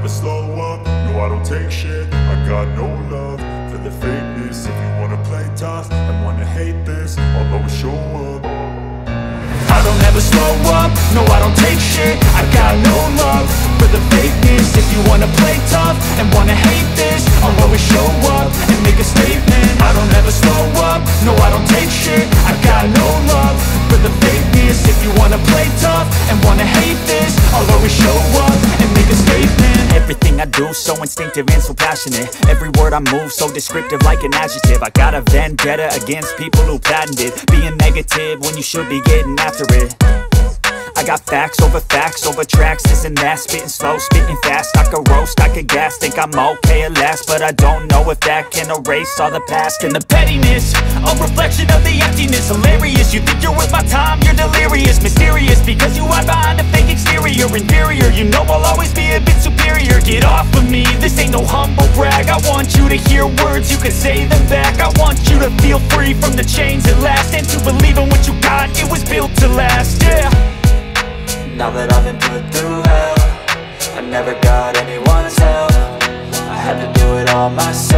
never slow up, no I don't take shit. I got no love for the fakeness. If you wanna play tough and wanna hate this, I'll always show up. I don't ever slow up, no I don't take shit. I got no love for the fakeness. If you wanna play tough and wanna hate this, I'll always show up and make a statement. I don't ever slow up, no I don't take shit. I got no love for the fakeness. If you wanna play tough and wanna hate this, I'll always show up and make a statement. Everything I do so instinctive and so passionate. Every word I move so descriptive like an adjective. I got a vendetta against people who patented being negative when you should be getting after it. I got facts over tracks, this and that. Spitting slow, spitting fast. I could roast, I could gas. Think I'm okay at last, but I don't know if that can erase all the past. And the pettiness, a reflection of the emptiness. Hilarious, you think you're worth my time, you're delirious. Mysterious, because you hide behind a fake exterior. Inferior, you know I'll always be a bit superior. Get off of me, this ain't no humble brag. I want you to hear words, you can say them back. I want you to feel free from the chains at last, and to believe in what you got, it was built to last, yeah. Now that I've been put through hell, I never got anyone's help. I had to do it all myself.